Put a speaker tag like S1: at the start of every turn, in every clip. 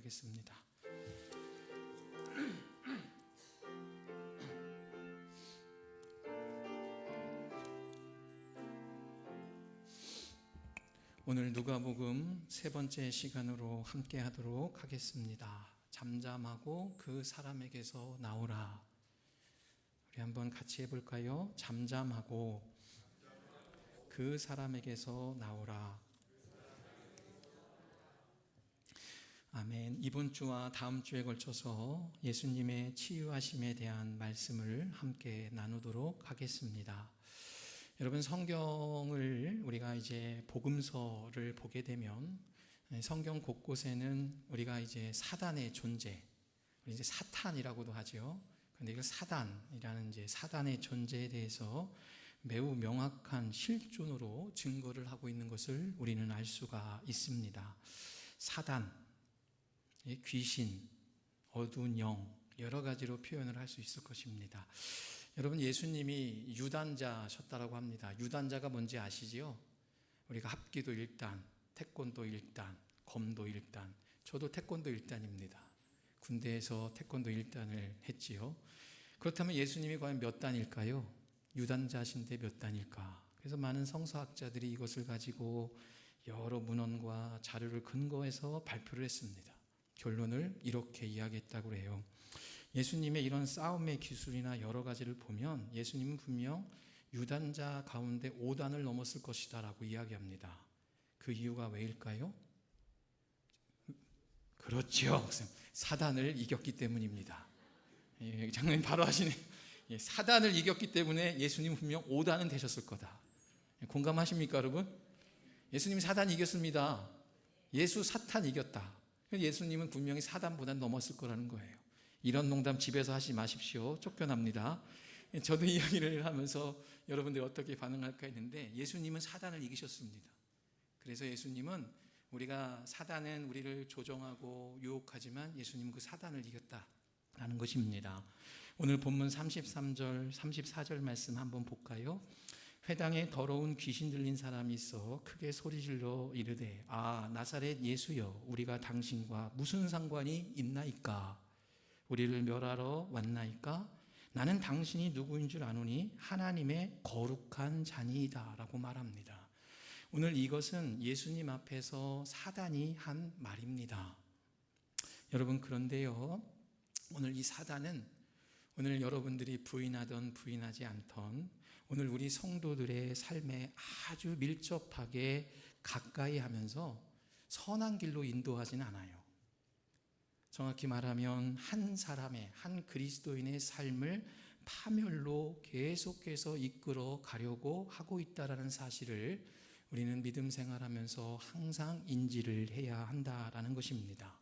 S1: 하겠습니다. 오늘 누가복음 세 번째 시간으로 함께 하도록 하겠습니다. 잠잠하고 그 사람에게서 나오라. 우리 한번 같이 해볼까요? 잠잠하고 그 사람에게서 나오라. 아멘. 이번 주와 다음 주에 걸쳐서 예수님의 치유하심에 대한 말씀을 함께 나누도록 하겠습니다. 여러분, 성경을 우리가 이제 복음서를 보게 되면 성경 곳곳에는 우리가 이제 사단의 존재, 이제 사탄이라고도 하죠. 그런데 이거 사단이라는 이제 사단의 존재에 대해서 매우 명확한 실존으로 증거를 하고 있는 것을 우리는 알 수가 있습니다. 사단, 귀신, 어두운 영, 여러 가지로 표현을 할 수 있을 것입니다. 여러분, 예수님이 유단자셨다라고 합니다. 유단자가 뭔지 아시지요? 우리가 합기도 1단, 태권도 1단, 검도 1단. 저도 태권도 1단입니다. 군대에서 태권도 1단을 했지요. 그렇다면 예수님이 과연 몇 단일까요? 유단자신데 몇 단일까? 그래서 많은 성서학자들이 이것을 가지고 여러 문헌과 자료를 근거해서 발표를 했습니다. 결론을 이렇게 이야기했다고 해요. 예수님의 이런 싸움의 기술이나 여러 가지를 보면 예수님은 분명 유단자 가운데 5단을 넘었을 것이다 라고 이야기합니다. 그 이유가 왜일까요? 그렇죠. 사단을 이겼기 때문입니다. 장로님 바로 하시네. 사단을 이겼기 때문에 예수님은 분명 5단은 되셨을 거다. 공감하십니까, 여러분? 예수님이 사단 이겼습니다. 예수 사탄 이겼다. 예수님은 분명히 사단보다 넘었을 거라는 거예요. 이런 농담 집에서 하지 마십시오. 쫓겨납니다. 저도 이야기를 하면서 여러분들이 어떻게 반응할까 했는데 예수님은 사단을 이기셨습니다. 그래서 예수님은 우리가 사단은 우리를 조종하고 유혹하지만 예수님은 그 사단을 이겼다라는 것입니다. 오늘 본문 33절, 34절 말씀 한번 볼까요? 회당에 더러운 귀신 들린 사람이 있어 크게 소리질러 이르되 아 나사렛 예수여 우리가 당신과 무슨 상관이 있나이까? 우리를 멸하러 왔나이까? 나는 당신이 누구인 줄 아노니 하나님의 거룩한 자니이다 라고 말합니다. 오늘 이것은 예수님 앞에서 사단이 한 말입니다. 여러분, 그런데요, 오늘 이 사단은 오늘 여러분들이 부인하던 부인하지 않던 오늘 우리 성도들의 삶에 아주 밀접하게 가까이 하면서 선한 길로 인도하진 않아요. 정확히 말하면 한 사람의, 한 그리스도인의 삶을 파멸로 계속해서 이끌어 가려고 하고 있다는 사실을 우리는 믿음 생활하면서 항상 인지를 해야 한다는 것입니다.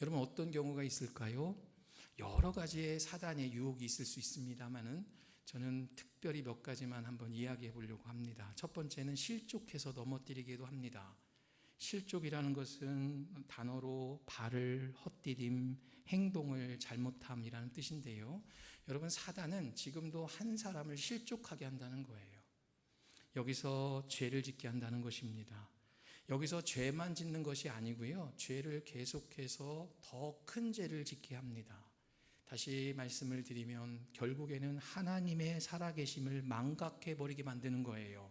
S1: 여러분, 어떤 경우가 있을까요? 여러 가지의 사단의 유혹이 있을 수 있습니다만은 저는 특별히 몇 가지만 한번 이야기해 보려고 합니다. 첫 번째는 실족해서 넘어뜨리기도 합니다. 실족이라는 것은 단어로 발을 헛디딤, 행동을 잘못함이라는 뜻인데요. 여러분, 사단은 지금도 한 사람을 실족하게 한다는 거예요. 여기서 죄를 짓게 한다는 것입니다. 여기서 죄만 짓는 것이 아니고요, 죄를 계속해서 더 큰 죄를 짓게 합니다. 다시 말씀을 드리면 결국에는 하나님의 살아계심을 망각해버리게 만드는 거예요.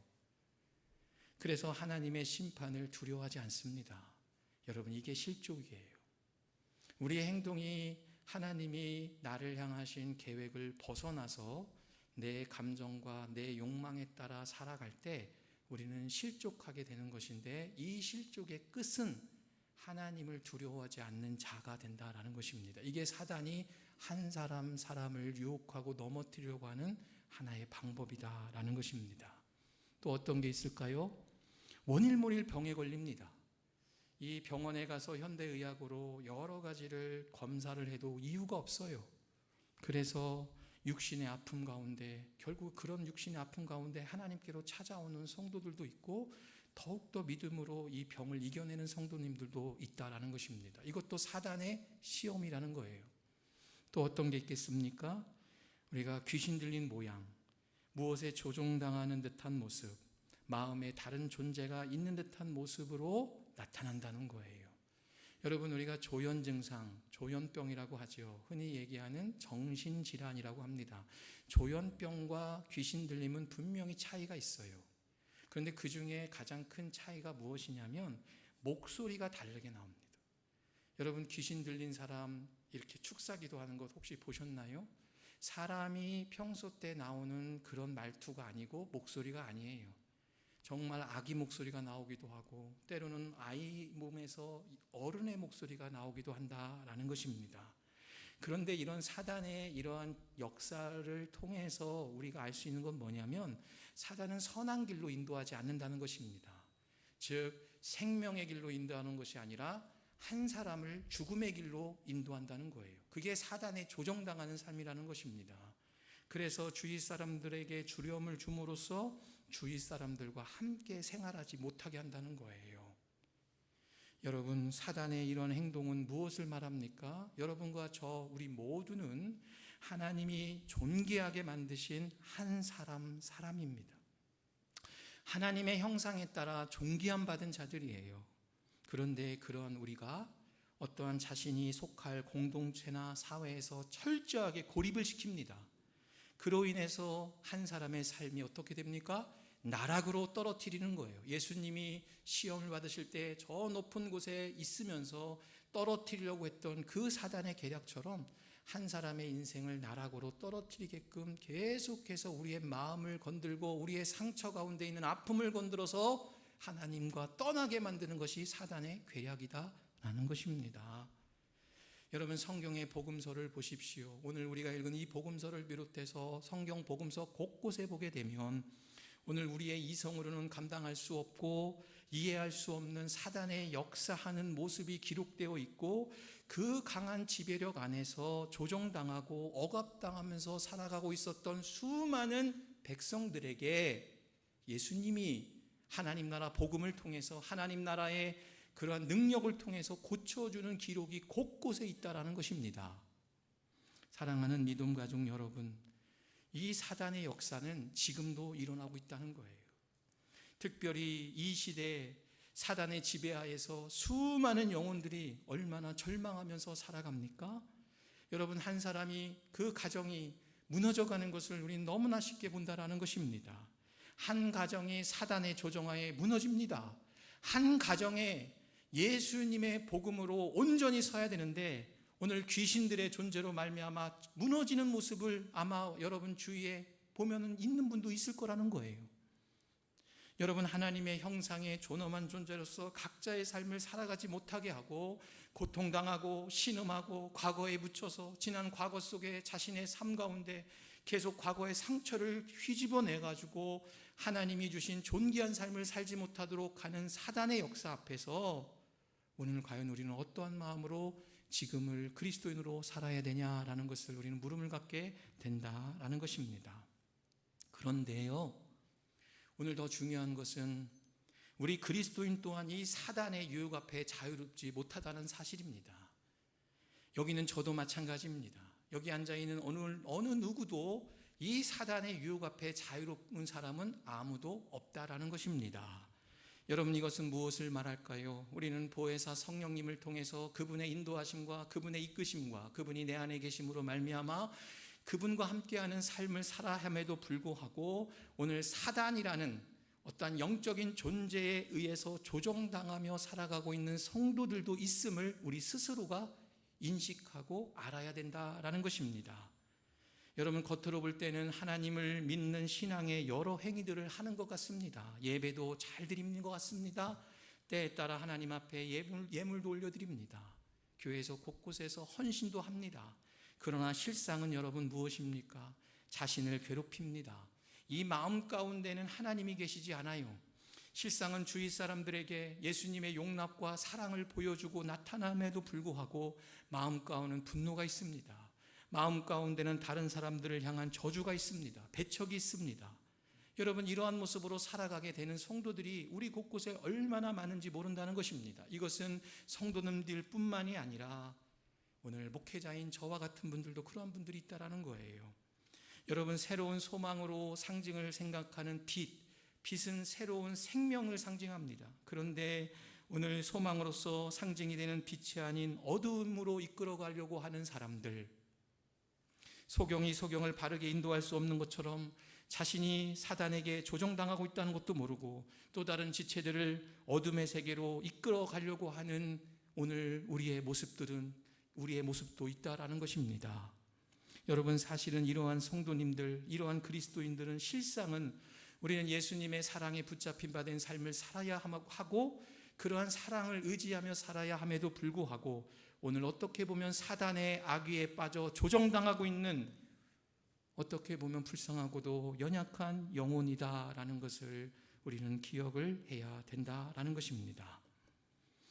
S1: 그래서 하나님의 심판을 두려워하지 않습니다. 여러분, 이게 실족이에요. 우리의 행동이 하나님이 나를 향하신 계획을 벗어나서 내 감정과 내 욕망에 따라 살아갈 때 우리는 실족하게 되는 것인데, 이 실족의 끝은 하나님을 두려워하지 않는 자가 된다라는 것입니다. 이게 사단이 한 사람을 유혹하고 넘어뜨리려고 하는 하나의 방법이다라는 것입니다. 또 어떤 게 있을까요? 원일몰일 병에 걸립니다. 이 병원에 가서 현대의학으로 여러 가지를 검사를 해도 이유가 없어요. 그래서 육신의 아픔 가운데, 결국 그런 육신의 아픔 가운데 하나님께로 찾아오는 성도들도 있고 더욱더 믿음으로 이 병을 이겨내는 성도님들도 있다라는 것입니다. 이것도 사단의 시험이라는 거예요. 또 어떤 게 있겠습니까? 우리가 귀신 들린 모양, 무엇에 조종당하는 듯한 모습, 마음에 다른 존재가 있는 듯한 모습으로 나타난다는 거예요. 여러분, 우리가 조현 증상, 조현병이라고 하죠. 흔히 얘기하는 정신질환이라고 합니다. 조현병과 귀신 들림은 분명히 차이가 있어요. 그런데 그 중에 가장 큰 차이가 무엇이냐면 목소리가 다르게 나옵니다. 여러분, 귀신 들린 사람 이렇게 축사기도 하는 것 혹시 보셨나요? 사람이 평소 때 나오는 그런 말투가 아니고 목소리가 아니에요. 정말 아기 목소리가 나오기도 하고 때로는 아이 몸에서 어른의 목소리가 나오기도 한다라는 것입니다. 그런데 이런 사단의 이러한 역사를 통해서 우리가 알 수 있는 건 뭐냐면 사단은 선한 길로 인도하지 않는다는 것입니다. 즉 생명의 길로 인도하는 것이 아니라 한 사람을 죽음의 길로 인도한다는 거예요. 그게 사단에 조정당하는 삶이라는 것입니다. 그래서 주위 사람들에게 주려움을 줌으로써 주위 사람들과 함께 생활하지 못하게 한다는 거예요. 여러분, 사단의 이런 행동은 무엇을 말합니까? 여러분과 저 우리 모두는 하나님이 존귀하게 만드신 한 사람입니다. 하나님의 형상에 따라 존귀함 받은 자들이에요. 그런데 그런 우리가 어떠한 자신이 속할 공동체나 사회에서 철저하게 고립을 시킵니다. 그로 인해서 한 사람의 삶이 어떻게 됩니까? 나락으로 떨어뜨리는 거예요. 예수님이 시험을 받으실 때 저 높은 곳에 있으면서 떨어뜨리려고 했던 그 사단의 계략처럼 한 사람의 인생을 나락으로 떨어뜨리게끔 계속해서 우리의 마음을 건들고 우리의 상처 가운데 있는 아픔을 건드려서 하나님과 떠나게 만드는 것이 사단의 계략이다라는 것입니다. 여러분, 성경의 복음서를 보십시오. 오늘 우리가 읽은 이 복음서를 비롯해서 성경 복음서 곳곳에 보게 되면 오늘 우리의 이성으로는 감당할 수 없고 이해할 수 없는 사단의 역사하는 모습이 기록되어 있고 그 강한 지배력 안에서 조종당하고 억압당하면서 살아가고 있었던 수많은 백성들에게 예수님이 하나님 나라 복음을 통해서 하나님 나라의 그러한 능력을 통해서 고쳐주는 기록이 곳곳에 있다라는 것입니다. 사랑하는 믿음 가족 여러분, 이 사단의 역사는 지금도 일어나고 있다는 거예요. 특별히 이 시대에 사단의 지배하에서 수많은 영혼들이 얼마나 절망하면서 살아갑니까? 여러분, 한 사람이 그 가정이 무너져가는 것을 우리는 너무나 쉽게 본다라는 것입니다. 한 가정이 사단의 조종하에 무너집니다. 한 가정에 예수님의 복음으로 온전히 서야 되는데 오늘 귀신들의 존재로 말미암아 무너지는 모습을 아마 여러분 주위에 보면 있는 분도 있을 거라는 거예요. 여러분, 하나님의 형상의 존엄한 존재로서 각자의 삶을 살아가지 못하게 하고 고통당하고 신음하고 과거에 묻혀서 지난 과거 속에 자신의 삶 가운데 계속 과거의 상처를 휘집어내가지고 하나님이 주신 존귀한 삶을 살지 못하도록 하는 사단의 역사 앞에서 오늘 과연 우리는 어떠한 마음으로 지금을 그리스도인으로 살아야 되냐라는 것을 우리는 물음을 갖게 된다라는 것입니다. 그런데요, 오늘 더 중요한 것은 우리 그리스도인 또한 이 사단의 유혹 앞에 자유롭지 못하다는 사실입니다. 여기는 저도 마찬가지입니다. 여기 앉아있는 어느 누구도 이 사단의 유혹 앞에 자유로운 사람은 아무도 없다라는 것입니다. 여러분, 이것은 무엇을 말할까요? 우리는 보혜사 성령님을 통해서 그분의 인도하심과 그분의 이끄심과 그분이 내 안에 계심으로 말미암아 그분과 함께하는 삶을 살아야 함에도 불구하고 오늘 사단이라는 어떠한 영적인 존재에 의해서 조종당하며 살아가고 있는 성도들도 있음을 우리 스스로가 인식하고 알아야 된다라는 것입니다. 여러분, 겉으로 볼 때는 하나님을 믿는 신앙의 여러 행위들을 하는 것 같습니다. 예배도 잘 드리는 것 같습니다. 때에 따라 하나님 앞에 예물도 올려드립니다. 교회에서 곳곳에서 헌신도 합니다. 그러나 실상은 여러분 무엇입니까? 자신을 괴롭힙니다. 이 마음 가운데는 하나님이 계시지 않아요. 실상은 주위 사람들에게 예수님의 용납과 사랑을 보여주고 나타남에도 불구하고 마음 가운데는 분노가 있습니다. 마음 가운데는 다른 사람들을 향한 저주가 있습니다. 배척이 있습니다. 여러분, 이러한 모습으로 살아가게 되는 성도들이 우리 곳곳에 얼마나 많은지 모른다는 것입니다. 이것은 성도님들 뿐만이 아니라 오늘 목회자인 저와 같은 분들도 그러한 분들이 있다는 거예요. 여러분, 새로운 소망으로 상징을 생각하는 빛은 새로운 생명을 상징합니다. 그런데 오늘 소망으로서 상징이 되는 빛이 아닌 어두움으로 이끌어 가려고 하는 사람들, 소경이 소경을 바르게 인도할 수 없는 것처럼 자신이 사단에게 조종당하고 있다는 것도 모르고 또 다른 지체들을 어둠의 세계로 이끌어 가려고 하는 오늘 우리의 모습도 있다라는 것입니다. 여러분, 사실은 이러한 성도님들, 이러한 그리스도인들은 실상은 우리는 예수님의 사랑에 붙잡힌 바 된 삶을 살아야 하고 그러한 사랑을 의지하며 살아야 함에도 불구하고 오늘 어떻게 보면 사단의 악위에 빠져 조정당하고 있는, 어떻게 보면 불쌍하고도 연약한 영혼이다라는 것을 우리는 기억을 해야 된다라는 것입니다.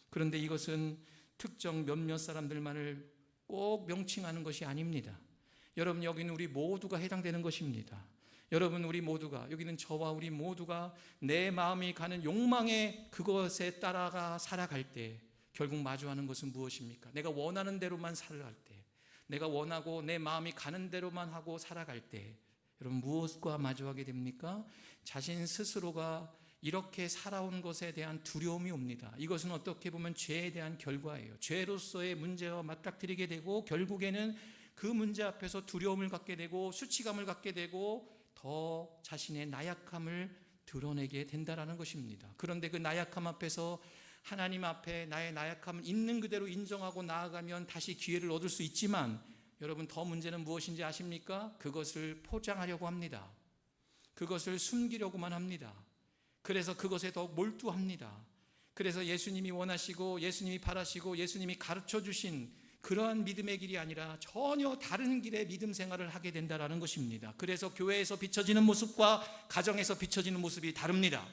S1: 그런데 이것은 특정 몇몇 사람들만을 꼭 명칭하는 것이 아닙니다. 여러분, 여기는 우리 모두가 해당되는 것입니다. 여러분, 우리 모두가, 여기는 저와 우리 모두가 내 마음이 가는 욕망의 그것에 따라가 살아갈 때 결국 마주하는 것은 무엇입니까? 내가 원하는 대로만 살아갈 때, 내가 원하고 내 마음이 가는 대로만 하고 살아갈 때 여러분 무엇과 마주하게 됩니까? 자신 스스로가 이렇게 살아온 것에 대한 두려움이 옵니다. 이것은 어떻게 보면 죄에 대한 결과예요. 죄로서의 문제와 맞닥뜨리게 되고 결국에는 그 문제 앞에서 두려움을 갖게 되고 수치감을 갖게 되고 더 자신의 나약함을 드러내게 된다는 것입니다. 그런데 그 나약함 앞에서 하나님 앞에 나의 나약함을 있는 그대로 인정하고 나아가면 다시 기회를 얻을 수 있지만 여러분, 더 문제는 무엇인지 아십니까? 그것을 포장하려고 합니다. 그것을 숨기려고만 합니다. 그래서 그것에 더 몰두합니다. 그래서 예수님이 원하시고 예수님이 바라시고 예수님이 가르쳐 주신 그러한 믿음의 길이 아니라 전혀 다른 길의 믿음 생활을 하게 된다는 것입니다. 그래서 교회에서 비춰지는 모습과 가정에서 비춰지는 모습이 다릅니다.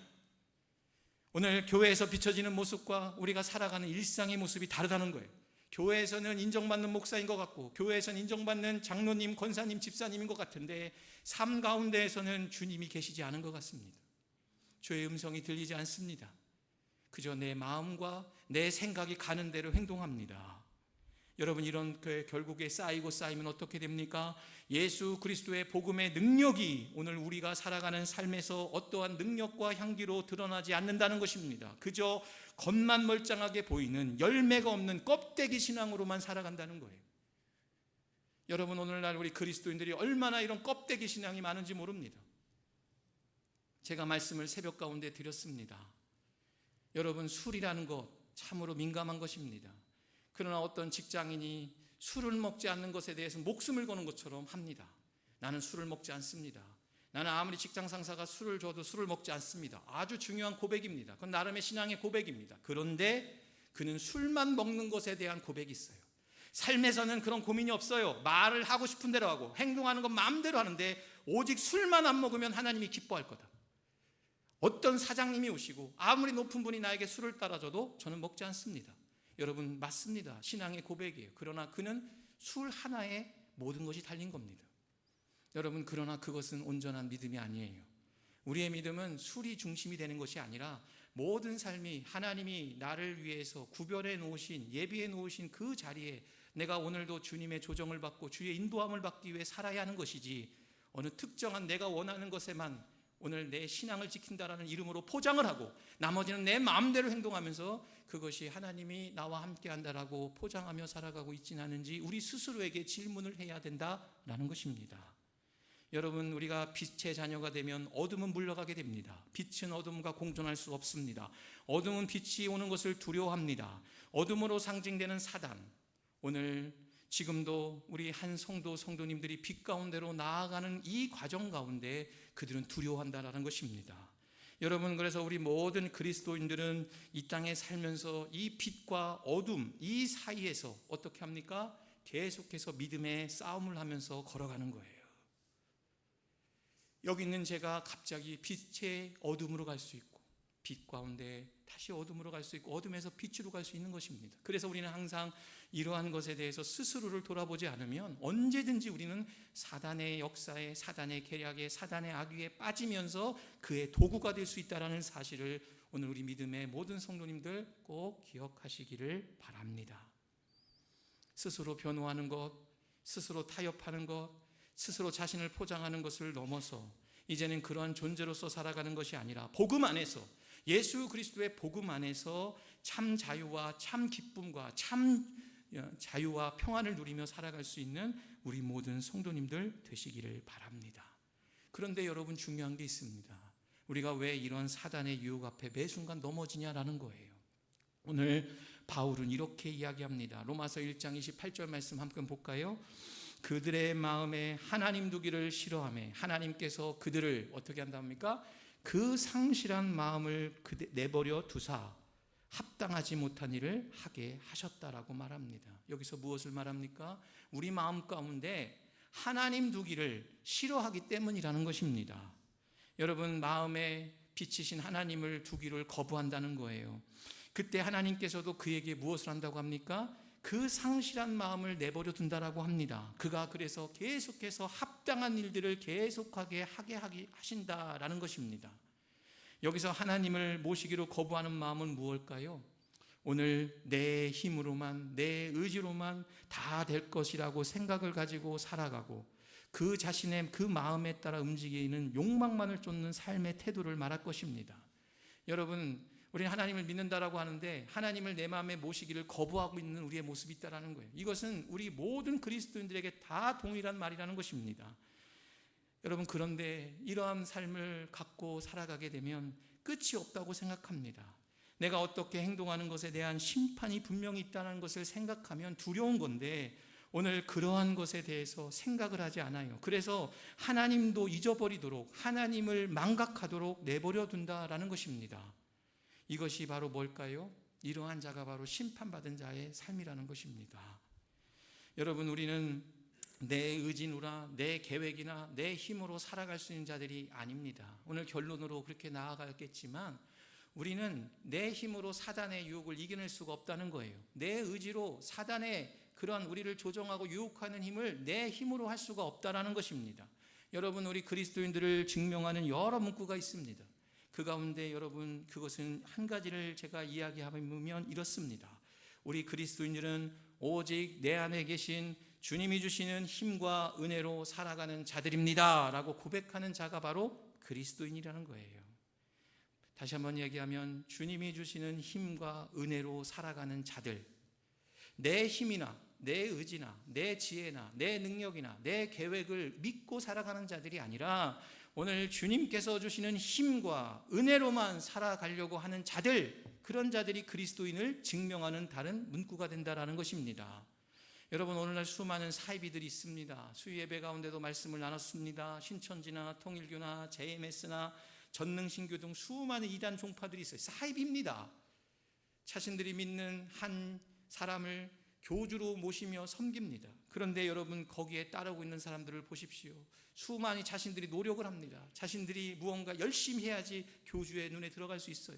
S1: 오늘 교회에서 비춰지는 모습과 우리가 살아가는 일상의 모습이 다르다는 거예요. 교회에서는 인정받는 목사인 것 같고 교회에서는 인정받는 장로님, 권사님, 집사님인 것 같은데 삶 가운데에서는 주님이 계시지 않은 것 같습니다. 주의 음성이 들리지 않습니다. 그저 내 마음과 내 생각이 가는 대로 행동합니다. 여러분, 이런 결국에 쌓이면 어떻게 됩니까? 예수 그리스도의 복음의 능력이 오늘 우리가 살아가는 삶에서 어떠한 능력과 향기로 드러나지 않는다는 것입니다. 그저 겉만 멀쩡하게 보이는 열매가 없는 껍데기 신앙으로만 살아간다는 거예요. 여러분, 오늘날 우리 그리스도인들이 얼마나 이런 껍데기 신앙이 많은지 모릅니다. 제가 말씀을 새벽 가운데 드렸습니다. 여러분, 술이라는 것 참으로 민감한 것입니다. 그러나 어떤 직장인이 술을 먹지 않는 것에 대해서 목숨을 거는 것처럼 합니다. 나는 술을 먹지 않습니다. 나는 아무리 직장 상사가 술을 줘도 술을 먹지 않습니다. 아주 중요한 고백입니다. 그건 나름의 신앙의 고백입니다. 그런데 그는 술만 먹는 것에 대한 고백이 있어요. 삶에서는 그런 고민이 없어요. 말을 하고 싶은 대로 하고 행동하는 건 마음대로 하는데 오직 술만 안 먹으면 하나님이 기뻐할 거다. 어떤 사장님이 오시고 아무리 높은 분이 나에게 술을 따라줘도 저는 먹지 않습니다. 여러분, 맞습니다. 신앙의 고백이에요. 그러나 그는 술 하나에 모든 것이 달린 겁니다. 여러분, 그러나 그것은 온전한 믿음이 아니에요. 우리의 믿음은 술이 중심이 되는 것이 아니라 모든 삶이 하나님이 나를 위해서 구별해 놓으신, 예비해 놓으신 그 자리에 내가 오늘도 주님의 조정을 받고 주의 인도함을 받기 위해 살아야 하는 것이지, 어느 특정한 내가 원하는 것에만 오늘 내 신앙을 지킨다라는 이름으로 포장을 하고 나머지는 내 마음대로 행동하면서 그것이 하나님이 나와 함께 한다라고 포장하며 살아가고 있지는 않은지 우리 스스로에게 질문을 해야 된다라는 것입니다. 여러분, 우리가 빛의 자녀가 되면 어둠은 물러가게 됩니다. 빛은 어둠과 공존할 수 없습니다. 어둠은 빛이 오는 것을 두려워합니다. 어둠으로 상징되는 사단, 오늘 지금도 우리 한 성도님들이 빛 가운데로 나아가는 이 과정 가운데 그들은 두려워한다는 것입니다. 여러분, 그래서 우리 모든 그리스도인들은 이 땅에 살면서 이 빛과 어둠 이 사이에서 어떻게 합니까? 계속해서 믿음의 싸움을 하면서 걸어가는 거예요. 여기 있는 제가 갑자기 빛의 어둠으로 갈 수 있고 빛 가운데 다시 어둠으로 갈 수 있고 어둠에서 빛으로 갈 수 있는 것입니다. 그래서 우리는 항상 이러한 것에 대해서 스스로를 돌아보지 않으면 언제든지 우리는 사단의 역사에, 사단의 계략에, 사단의 악위에 빠지면서 그의 도구가 될 수 있다는 사실을 오늘 우리 믿음의 모든 성도님들 꼭 기억하시기를 바랍니다. 스스로 변호하는 것, 스스로 타협하는 것, 스스로 자신을 포장하는 것을 넘어서 이제는 그러한 존재로서 살아가는 것이 아니라 복음 안에서 예수 그리스도의 복음 안에서 참 자유와 참 기쁨과 참 자유와 평안을 누리며 살아갈 수 있는 우리 모든 성도님들 되시기를 바랍니다. 그런데 여러분, 중요한 게 있습니다. 우리가 왜 이런 사단의 유혹 앞에 매 순간 넘어지냐라는 거예요. 오늘 바울은 이렇게 이야기합니다. 로마서 1장 28절 말씀 함께 볼까요? 그들의 마음에 하나님 두기를 싫어하며 하나님께서 그들을 어떻게 한답니까? 그 상실한 마음을 내버려 두사 합당하지 못한 일을 하게 하셨다라고 말합니다. 여기서 무엇을 말합니까? 우리 마음 가운데 하나님 두기를 싫어하기 때문이라는 것입니다. 여러분, 마음에 비치신 하나님을 두기를 거부한다는 거예요. 그때 하나님께서도 그에게 무엇을 한다고 합니까? 그 상실한 마음을 내버려 둔다라고 합니다. 그가 그래서 계속해서 합당한 일들을 계속하게 하게 하신다라는 것입니다. 여기서 하나님을 모시기로 거부하는 마음은 무엇일까요? 오늘 내 힘으로만, 내 의지로만 다 될 것이라고 생각을 가지고 살아가고 그 자신의 그 마음에 따라 움직이는 욕망만을 쫓는 삶의 태도를 말할 것입니다. 여러분, 우리는 하나님을 믿는다라고 하는데 하나님을 내 마음에 모시기를 거부하고 있는 우리의 모습이 있다는 거예요. 이것은 우리 모든 그리스도인들에게 다 동일한 말이라는 것입니다. 여러분, 그런데 이러한 삶을 갖고 살아가게 되면 끝이 없다고 생각합니다. 내가 어떻게 행동하는 것에 대한 심판이 분명히 있다는 것을 생각하면 두려운 건데 오늘 그러한 것에 대해서 생각을 하지 않아요. 그래서 하나님도 잊어버리도록, 하나님을 망각하도록 내버려 둔다라는 것입니다. 이것이 바로 뭘까요? 이러한 자가 바로 심판받은 자의 삶이라는 것입니다. 여러분, 우리는 내 의지나 내 계획이나 내 힘으로 살아갈 수 있는 자들이 아닙니다. 오늘 결론으로 그렇게 나아가겠지만 우리는 내 힘으로 사단의 유혹을 이겨낼 수가 없다는 거예요. 내 의지로 사단의 그런 우리를 조종하고 유혹하는 힘을 내 힘으로 할 수가 없다는 것입니다. 여러분, 우리 그리스도인들을 증명하는 여러 문구가 있습니다. 그 가운데 여러분, 그것은 한 가지를 제가 이야기하면 이렇습니다. 우리 그리스도인들은 오직 내 안에 계신 주님이 주시는 힘과 은혜로 살아가는 자들입니다 라고 고백하는 자가 바로 그리스도인이라는 거예요. 다시 한번 얘기하면 주님이 주시는 힘과 은혜로 살아가는 자들, 내 힘이나 내 의지나 내 지혜나 내 능력이나 내 계획을 믿고 살아가는 자들이 아니라 오늘 주님께서 주시는 힘과 은혜로만 살아가려고 하는 자들, 그런 자들이 그리스도인을 증명하는 다른 문구가 된다는 것입니다. 여러분, 오늘날 수많은 사이비들이 있습니다. 수요예배 가운데도 말씀을 나눴습니다. 신천지나 통일교나 JMS나 전능신교 등 수많은 이단 종파들이 있어요. 사이비입니다. 자신들이 믿는 한 사람을 교주로 모시며 섬깁니다. 그런데 여러분, 거기에 따르고 있는 사람들을 보십시오. 수많이 자신들이 노력을 합니다. 자신들이 무언가 열심히 해야지 교주의 눈에 들어갈 수 있어요.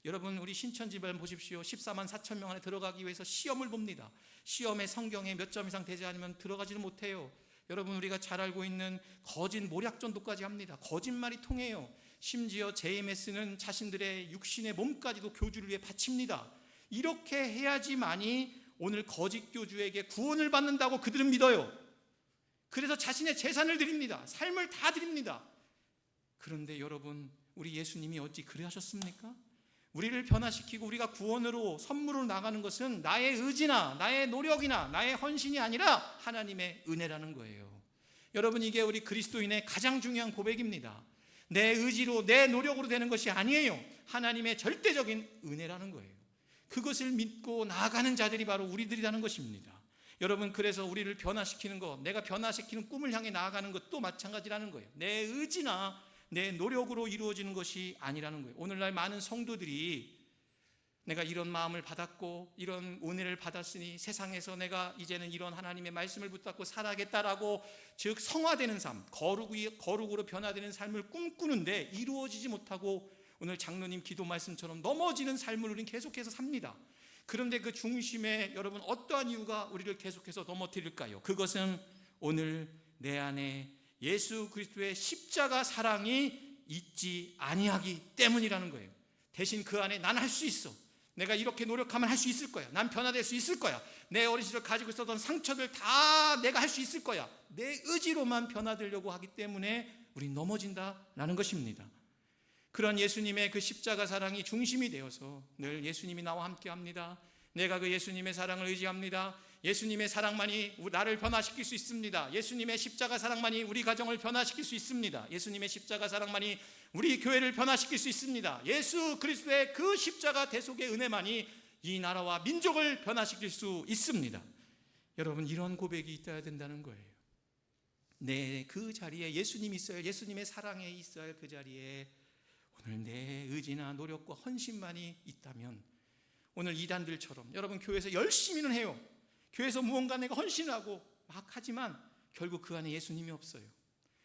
S1: 여러분, 우리 신천지발 보십시오. 14만 4천 명 안에 들어가기 위해서 시험을 봅니다. 시험에 성경에 몇 점 이상 되지 않으면 들어가지는 못해요. 여러분, 우리가 잘 알고 있는 거짓 모략전도까지 합니다. 거짓말이 통해요. 심지어 JMS는 자신들의 육신의 몸까지도 교주를 위해 바칩니다. 이렇게 해야지만이 오늘 거짓 교주에게 구원을 받는다고 그들은 믿어요. 그래서 자신의 재산을 드립니다. 삶을 다 드립니다. 그런데 여러분, 우리 예수님이 어찌 그래 하셨습니까? 우리를 변화시키고 우리가 구원으로 선물로 나가는 것은 나의 의지나 나의 노력이나 나의 헌신이 아니라 하나님의 은혜라는 거예요. 여러분, 이게 우리 그리스도인의 가장 중요한 고백입니다. 내 의지로 내 노력으로 되는 것이 아니에요. 하나님의 절대적인 은혜라는 거예요. 그것을 믿고 나아가는 자들이 바로 우리들이라는 것입니다. 여러분, 그래서 우리를 변화시키는 것, 내가 변화시키는 꿈을 향해 나아가는 것도 마찬가지라는 거예요. 내 의지나 내 노력으로 이루어지는 것이 아니라는 거예요. 오늘날 많은 성도들이 내가 이런 마음을 받았고 이런 은혜를 받았으니 세상에서 내가 이제는 이런 하나님의 말씀을 붙잡고 살아야겠다라고, 즉 성화되는 삶, 거룩으로 변화되는 삶을 꿈꾸는데 이루어지지 못하고 오늘 장로님 기도 말씀처럼 넘어지는 삶을 우리는 계속해서 삽니다. 그런데 그 중심에 여러분, 어떠한 이유가 우리를 계속해서 넘어뜨릴까요? 그것은 오늘 내 안에 예수 그리스도의 십자가 사랑이 있지 아니하기 때문이라는 거예요. 대신 그 안에 난 할 수 있어. 내가 이렇게 노력하면 할 수 있을 거야. 난 변화될 수 있을 거야. 내 어린 시절 가지고 있었던 상처들 다 내가 할 수 있을 거야. 내 의지로만 변화되려고 하기 때문에 우리 넘어진다라는 것입니다. 그런 예수님의 그 십자가 사랑이 중심이 되어서 늘 예수님이 나와 함께합니다. 내가 그 예수님의 사랑을 의지합니다. 예수님의 사랑만이 나를 변화시킬 수 있습니다. 예수님의 십자가 사랑만이 우리 가정을 변화시킬 수 있습니다. 예수님의 십자가 사랑만이 우리 교회를 변화시킬 수 있습니다. 예수 그리스도의 그 십자가 대속의 은혜만이 이 나라와 민족을 변화시킬 수 있습니다. 여러분, 이런 고백이 있어야 된다는 거예요. 그 자리에 예수님이 있어요. 예수님의 사랑에 있어야 그 자리에 오늘 내 의지나 노력과 헌신만이 있다면, 오늘 이단들처럼 여러분 교회에서 열심히는 해요. 교회에서 무언가 내가 헌신을 하고 막 하지만 결국 그 안에 예수님이 없어요.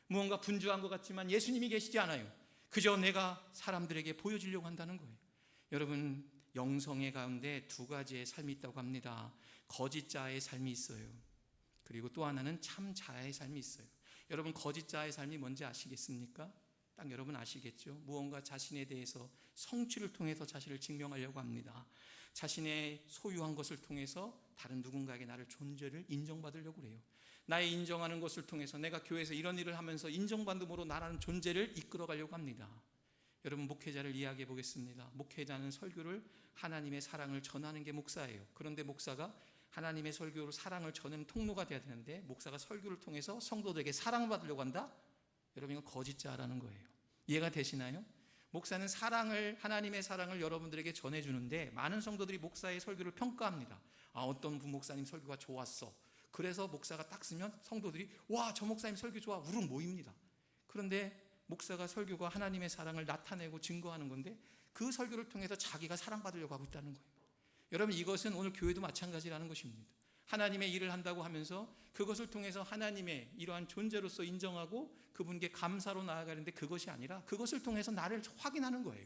S1: 무언가 분주한 것 같지만 예수님이 계시지 않아요. 그저 내가 사람들에게 보여주려고 한다는 거예요. 여러분, 영성의 가운데 두 가지의 삶이 있다고 합니다. 거짓 자의 삶이 있어요. 그리고 또 하나는 참 자의 삶이 있어요. 여러분, 거짓 자의 삶이 뭔지 아시겠습니까? 딱 여러분 아시겠죠? 무언가 자신에 대해서 성취를 통해서 자신을 증명하려고 합니다. 자신의 소유한 것을 통해서 다른 누군가에게 나를 존재를 인정받으려고 그래요. 나의 인정하는 것을 통해서 내가 교회에서 이런 일을 하면서 인정받음으로 나라는 존재를 이끌어가려고 합니다. 여러분, 목회자를 이야기해 보겠습니다. 목회자는 설교를 하나님의 사랑을 전하는 게 목사예요. 그런데 목사가 하나님의 설교로 사랑을 전하는 통로가 되어야 되는데 목사가 설교를 통해서 성도들에게 사랑을 받으려고 한다? 여러분, 이건 거짓자라는 거예요. 이해가 되시나요? 목사는 하나님의 사랑을 여러분들에게 전해주는데 많은 성도들이 목사의 설교를 평가합니다. 어떤 부목사님 설교가 좋았어. 그래서 목사가 딱 쓰면 성도들이 와, 저 목사님 설교 좋아, 우르르 모입니다. 그런데 목사가 설교가 하나님의 사랑을 나타내고 증거하는 건데 그 설교를 통해서 자기가 사랑받으려고 하고 있다는 거예요. 여러분, 이것은 오늘 교회도 마찬가지라는 것입니다. 하나님의 일을 한다고 하면서 그것을 통해서 하나님의 이러한 존재로서 인정하고 그분께 감사로 나아가는데 그것이 아니라 그것을 통해서 나를 확인하는 거예요.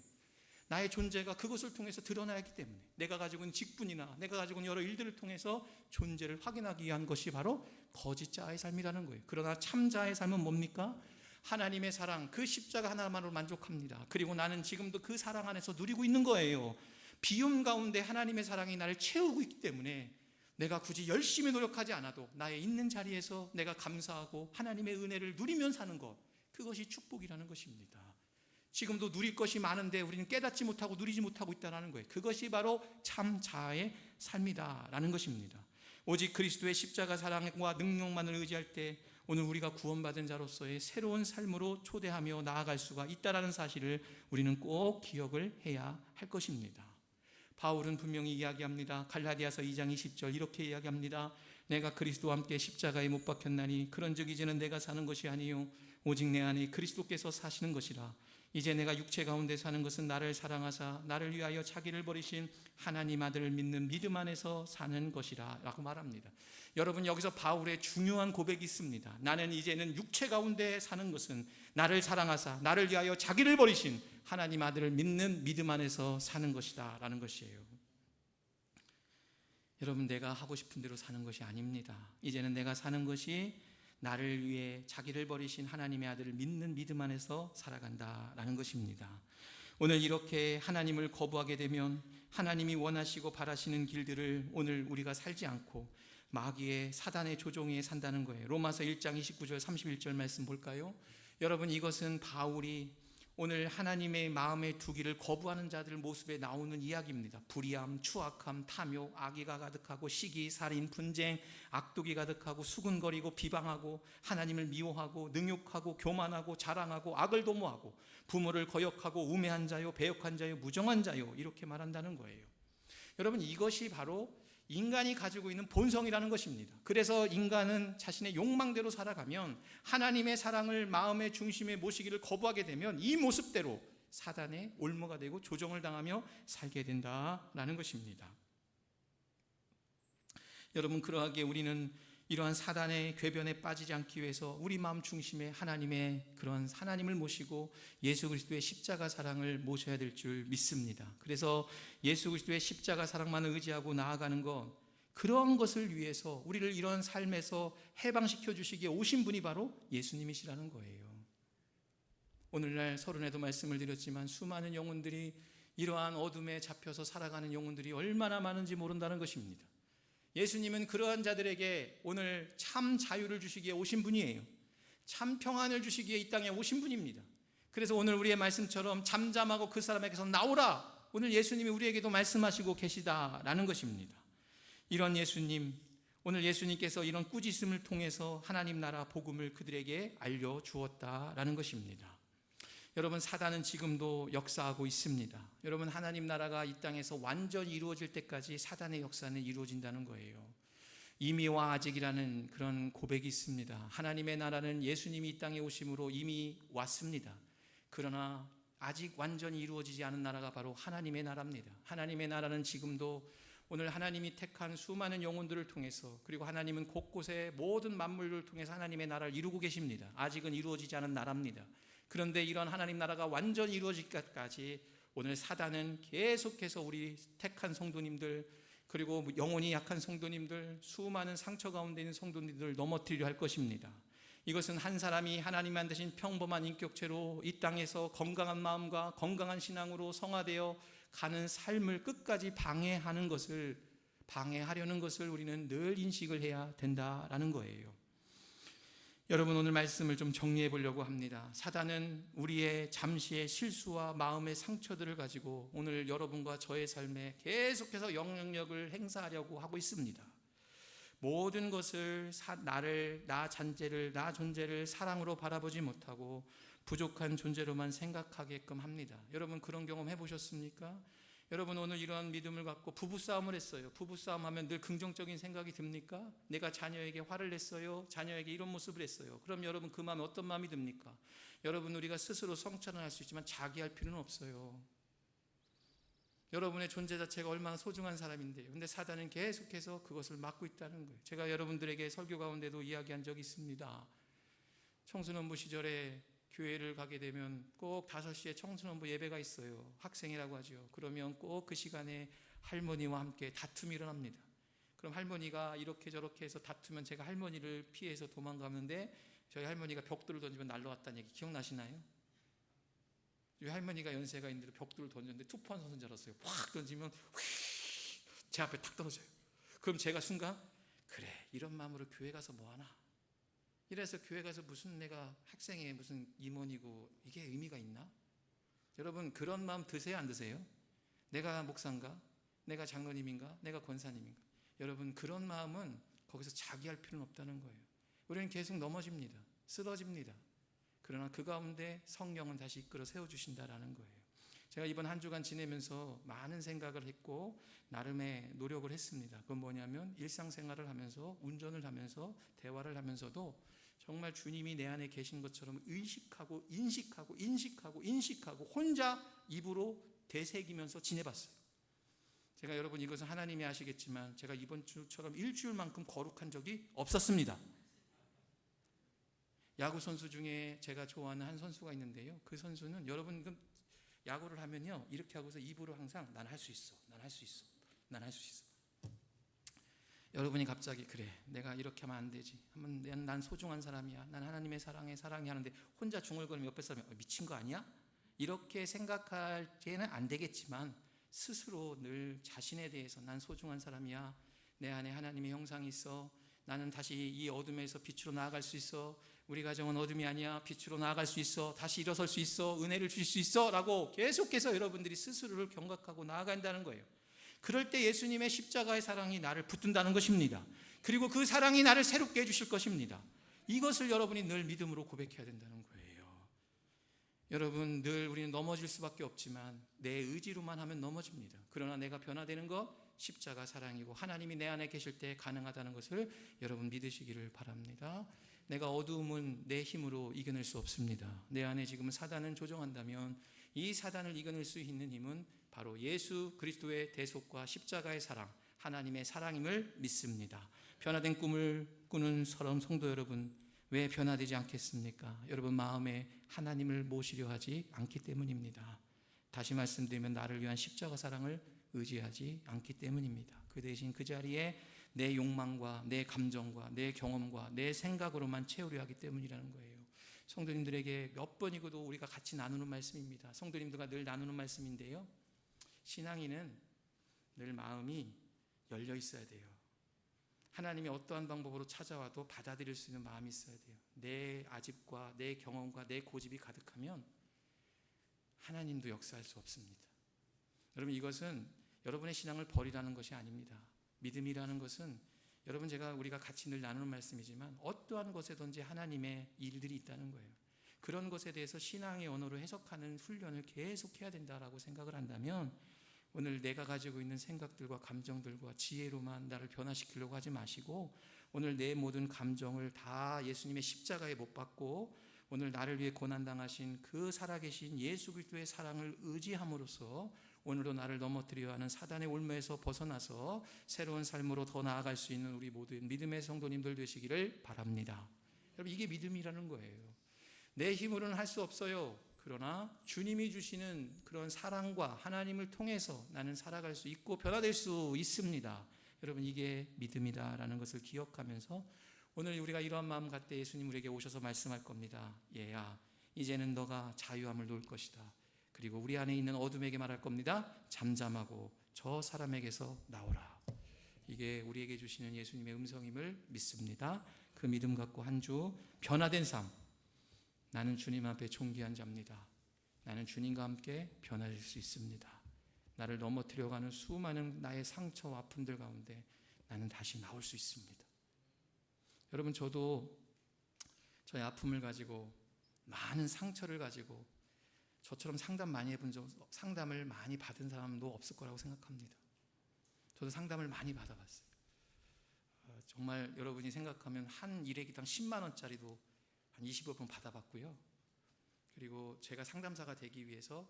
S1: 나의 존재가 그것을 통해서 드러나기 때문에 내가 가지고 있는 직분이나 내가 가지고 있는 여러 일들을 통해서 존재를 확인하기 위한 것이 바로 거짓자의 삶이라는 거예요. 그러나 참자의 삶은 뭡니까? 하나님의 사랑, 그 십자가 하나만으로 만족합니다. 그리고 나는 지금도 그 사랑 안에서 누리고 있는 거예요. 비움 가운데 하나님의 사랑이 나를 채우고 있기 때문에 내가 굳이 열심히 노력하지 않아도 나의 있는 자리에서 내가 감사하고 하나님의 은혜를 누리면 사는 것, 그것이 축복이라는 것입니다. 지금도 누릴 것이 많은데 우리는 깨닫지 못하고 누리지 못하고 있다는 거예요. 그것이 바로 참 자아의 삶이다라는 것입니다. 오직 그리스도의 십자가 사랑과 능력만을 의지할 때 오늘 우리가 구원받은 자로서의 새로운 삶으로 초대하며 나아갈 수가 있다는 사실을 우리는 꼭 기억을 해야 할 것입니다. 바울은 분명히 이야기합니다. 갈라디아서 2장 20절 이렇게 이야기합니다. 내가 그리스도와 함께 십자가에 못 박혔나니 그런즉 이제는 내가 사는 것이 아니요 오직 내 안에 그리스도께서 사시는 것이라. 이제 내가 육체 가운데 사는 것은 나를 사랑하사 나를 위하여 자기를 버리신 하나님 아들을 믿는 믿음 안에서 사는 것이라 라고 말합니다. 여러분, 여기서 바울의 중요한 고백이 있습니다. 나는 이제는 육체 가운데 사는 것은 나를 사랑하사 나를 위하여 자기를 버리신 하나님 아들을 믿는 믿음 안에서 사는 것이다 라는 것이에요. 여러분, 내가 하고 싶은 대로 사는 것이 아닙니다. 이제는 내가 사는 것이 나를 위해 자기를 버리신 하나님의 아들을 믿는 믿음 안에서 살아간다라는 것입니다. 오늘 이렇게 하나님을 거부하게 되면 하나님이 원하시고 바라시는 길들을 오늘 우리가 살지 않고 마귀의 사단의 조종에 산다는 거예요. 로마서 1장 29절 31절 말씀 볼까요? 여러분, 이것은 바울이 오늘 하나님의 마음에 두기를 거부하는 자들 모습에 나오는 이야기입니다. 불의함, 추악함, 탐욕, 악의가 가득하고 시기, 살인, 분쟁, 악독이 가득하고 수군거리고 비방하고 하나님을 미워하고 능욕하고 교만하고 자랑하고 악을 도모하고 부모를 거역하고 우매한 자요, 배역한 자요, 무정한 자요, 이렇게 말한다는 거예요. 여러분, 이것이 바로 인간이 가지고 있는 본성이라는 것입니다. 그래서 인간은 자신의 욕망대로 살아가면 하나님의 사랑을 마음의 중심에 모시기를 거부하게 되면 이 모습대로 사단의 올무가 되고 조정을 당하며 살게 된다라는 것입니다. 여러분, 그러하기에 우리는 이러한 사단의 궤변에 빠지지 않기 위해서 우리 마음 중심에 하나님의 그런 하나님을 모시고 예수 그리스도의 십자가 사랑을 모셔야 될 줄 믿습니다. 그래서 예수 그리스도의 십자가 사랑만을 의지하고 나아가는 것, 그런 것을 위해서 우리를 이런 삶에서 해방시켜 주시기에 오신 분이 바로 예수님이시라는 거예요. 오늘날 서론에도 말씀을 드렸지만 수많은 영혼들이 이러한 어둠에 잡혀서 살아가는 영혼들이 얼마나 많은지 모른다는 것입니다. 예수님은 그러한 자들에게 오늘 참 자유를 주시기에 오신 분이에요. 참 평안을 주시기에 이 땅에 오신 분입니다. 그래서 오늘 우리의 말씀처럼 잠잠하고 그 사람에게서 나오라, 오늘 예수님이 우리에게도 말씀하시고 계시다라는 것입니다. 이런 예수님, 오늘 예수님께서 이런 꾸짖음을 통해서 하나님 나라 복음을 그들에게 알려주었다라는 것입니다. 여러분, 사단은 지금도 역사하고 있습니다. 여러분, 하나님 나라가 이 땅에서 완전히 이루어질 때까지 사단의 역사는 이루어진다는 거예요. 이미와 아직이라는 그런 고백이 있습니다. 하나님의 나라는 예수님이 이 땅에 오심으로 이미 왔습니다. 그러나 아직 완전히 이루어지지 않은 나라가 바로 하나님의 나라입니다. 하나님의 나라는 지금도 오늘 하나님이 택한 수많은 영혼들을 통해서, 그리고 하나님은 곳곳에 모든 만물을 통해서 하나님의 나라를 이루고 계십니다. 아직은 이루어지지 않은 나라입니다. 그런데 이런 하나님 나라가 완전히 이루어지기까지 오늘 사단은 계속해서 우리 택한 성도님들, 그리고 영혼이 약한 성도님들, 수많은 상처 가운데 있는 성도님들을 넘어뜨리려 할 것입니다. 이것은 한 사람이 하나님 만드신 평범한 인격체로 이 땅에서 건강한 마음과 건강한 신앙으로 성화되어 가는 삶을 끝까지 방해하려는 것을 우리는 늘 인식을 해야 된다라는 거예요. 여러분, 오늘 말씀을 좀 정리해 보려고 합니다. 사단은 우리의 잠시의 실수와 마음의 상처들을 가지고 오늘 여러분과 저의 삶에 계속해서 영향력을 행사하려고 하고 있습니다. 모든 것을 나 존재를 사랑으로 바라보지 못하고 부족한 존재로만 생각하게끔 합니다. 여러분, 그런 경험 해보셨습니까? 여러분, 오늘 이러한 믿음을 갖고 부부싸움을 했어요. 부부싸움 하면 늘 긍정적인 생각이 듭니까? 내가 자녀에게 화를 냈어요. 자녀에게 이런 모습을 했어요. 그럼 여러분, 그 마음에 어떤 마음이 듭니까? 여러분, 우리가 스스로 성찰은 할 수 있지만 자기할 필요는 없어요. 여러분의 존재 자체가 얼마나 소중한 사람인데요. 근데 사단은 계속해서 그것을 막고 있다는 거예요. 제가 여러분들에게 설교 가운데도 이야기한 적이 있습니다. 청소년부 시절에 교회를 가게 되면 꼭 5시에 청소년부 예배가 있어요. 학생이라고 하죠. 그러면 꼭 그 시간에 할머니와 함께 다툼이 일어납니다. 그럼 할머니가 이렇게 저렇게 해서 다투면 제가 할머니를 피해서 도망가는데 저희 할머니가 벽돌을 던지면 날라왔다는 얘기 기억나시나요? 우리 할머니가 연세가 있는데 벽돌을 던졌는데 투포한 선수인 줄 알았어요. 확 던지면 제 앞에 탁 떨어져요. 그럼 제가 순간, 그래, 이런 마음으로 교회 가서 뭐하나? 이래서 교회 가서 무슨 내가 학생의 무슨 임원이고 이게 의미가 있나? 여러분, 그런 마음 드세요, 안 드세요? 내가 목사인가? 내가 장로님인가? 내가 권사님인가? 여러분, 그런 마음은 거기서 자기할 필요는 없다는 거예요. 우리는 계속 넘어집니다. 쓰러집니다. 그러나 그 가운데 성령은 다시 이끌어 세워주신다라는 거예요. 제가 이번 한 주간 지내면서 많은 생각을 했고 나름의 노력을 했습니다. 그건 뭐냐면 일상생활을 하면서, 운전을 하면서, 대화를 하면서도 정말 주님이 내 안에 계신 것처럼 의식하고 인식하고 혼자 입으로 되새기면서 지내봤어요. 제가 여러분, 이것은 하나님이 아시겠지만 제가 이번 주처럼 일주일만큼 거룩한 적이 없었습니다. 야구 선수 중에 제가 좋아하는 한 선수가 있는데요. 그 선수는 여러분, 야구를 하면요, 이렇게 하고서 입으로 항상 난 할 수 있어, 난 할 수 있어, 난 할 수 있어. 여러분이 갑자기, 그래, 내가 이렇게 하면 안 되지, 난 소중한 사람이야, 난 하나님의 사랑이 하는데 혼자 중얼거리면 옆에 사람이 미친 거 아니야? 이렇게 생각할지는 안 되겠지만 스스로 늘 자신에 대해서 난 소중한 사람이야, 내 안에 하나님의 형상이 있어, 나는 다시 이 어둠에서 빛으로 나아갈 수 있어, 우리 가정은 어둠이 아니야, 빛으로 나아갈 수 있어, 다시 일어설 수 있어, 은혜를 주실 수 있어 라고 계속해서 여러분들이 스스로를 경각하고 나아간다는 거예요. 그럴 때 예수님의 십자가의 사랑이 나를 붙든다는 것입니다. 그리고 그 사랑이 나를 새롭게 해주실 것입니다. 이것을 여러분이 늘 믿음으로 고백해야 된다는 거예요. 여러분, 늘 우리는 넘어질 수밖에 없지만 내 의지로만 하면 넘어집니다. 그러나 내가 변화되는 것, 십자가 사랑이고 하나님이 내 안에 계실 때 가능하다는 것을 여러분 믿으시기를 바랍니다. 내가 어두움은 내 힘으로 이겨낼 수 없습니다. 내 안에 지금 사단은 조종한다면 이 사단을 이겨낼 수 있는 힘은 바로 예수 그리스도의 대속과 십자가의 사랑, 하나님의 사랑임을 믿습니다. 변화된 꿈을 꾸는 서러운 성도 여러분, 왜 변화되지 않겠습니까? 여러분 마음에 하나님을 모시려 하지 않기 때문입니다. 다시 말씀드리면 나를 위한 십자가 사랑을 의지하지 않기 때문입니다. 그 대신 그 자리에 내 욕망과 내 감정과 내 경험과 내 생각으로만 채우려 하기 때문이라는 거예요. 성도님들에게 몇 번이고도 우리가 같이 나누는 말씀입니다. 성도님들과 늘 나누는 말씀인데요, 신앙인은 늘 마음이 열려 있어야 돼요. 하나님이 어떠한 방법으로 찾아와도 받아들일 수 있는 마음이 있어야 돼요. 내 아집과 내 경험과 내 고집이 가득하면 하나님도 역사할 수 없습니다. 여러분, 이것은 여러분의 신앙을 버리라는 것이 아닙니다. 믿음이라는 것은 여러분, 우리가 같이 늘 나누는 말씀이지만 어떠한 것에든지 하나님의 일들이 있다는 거예요. 그런 것에 대해서 신앙의 언어로 해석하는 훈련을 계속 해야 된다라고 생각을 한다면, 오늘 내가 가지고 있는 생각들과 감정들과 지혜로만 나를 변화시키려고 하지 마시고, 오늘 내 모든 감정을 다 예수님의 십자가에 못 박고 오늘 나를 위해 고난당하신 그 살아계신 예수 그리스도의 사랑을 의지함으로써 오늘도 나를 넘어뜨려 하는 사단의 올무에서 벗어나서 새로운 삶으로 더 나아갈 수 있는 우리 모든 믿음의 성도님들 되시기를 바랍니다. 여러분, 이게 믿음이라는 거예요. 내 힘으로는 할 수 없어요. 그러나 주님이 주시는 그런 사랑과 하나님을 통해서 나는 살아갈 수 있고 변화될 수 있습니다. 여러분, 이게 믿음이다라는 것을 기억하면서 오늘 우리가 이러한 마음 갖때 예수님 우리에게 오셔서 말씀할 겁니다. 얘야, 이제는 너가 자유함을 놓을 것이다. 그리고 우리 안에 있는 어둠에게 말할 겁니다. 잠잠하고 저 사람에게서 나오라. 이게 우리에게 주시는 예수님의 음성임을 믿습니다. 그 믿음 갖고 한 주 변화된 삶, 나는 주님 앞에 존귀한 자입니다. 나는 주님과 함께 변화될 수 있습니다. 나를 넘어뜨려가는 수많은 나의 상처와 아픔들 가운데 나는 다시 나올 수 있습니다. 여러분, 저도 저의 아픔을 가지고 많은 상처를 가지고 저처럼 상담 많이 해본 상담을 많이 받은 사람도 없을 거라고 생각합니다. 저도 상담을 많이 받아봤어요. 정말 여러분이 생각하면 한 일회기당 10만 원짜리도 한 20여 번 받아봤고요. 그리고 제가 상담사가 되기 위해서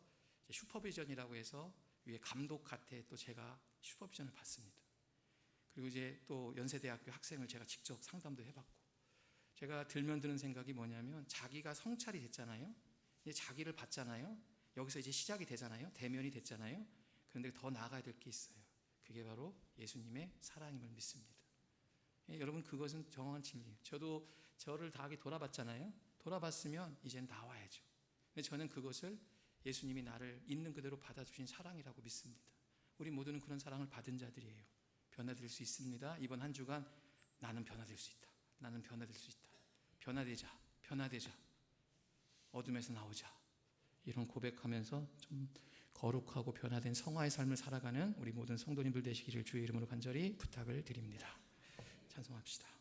S1: 슈퍼비전이라고 해서 위에 감독 곁에 또 제가 슈퍼비전을 받습니다. 그리고 이제 또 연세대학교 학생을 제가 직접 상담도 해봤고, 제가 들면 드는 생각이 뭐냐면, 자기가 성찰이 됐잖아요. 이제 자기를 봤잖아요. 여기서 이제 시작이 되잖아요. 대면이 됐잖아요. 그런데 더 나아가야 될 게 있어요. 그게 바로 예수님의 사랑임을 믿습니다. 여러분, 그것은 정확한 진리예요. 저도 저를 다하게 돌아봤잖아요. 돌아봤으면 이젠 나와야죠. 근데 저는 그것을 예수님이 나를 있는 그대로 받아주신 사랑이라고 믿습니다. 우리 모두는 그런 사랑을 받은 자들이에요. 변화될 수 있습니다. 이번 한 주간 나는 변화될 수 있다. 나는 변화될 수 있다. 변화되자. 변화되자. 어둠에서 나오자. 이런 고백하면서 좀 거룩하고 변화된 성화의 삶을 살아가는 우리 모든 성도님들 되시기를 주의 이름으로 간절히 부탁을 드립니다. 찬송합시다.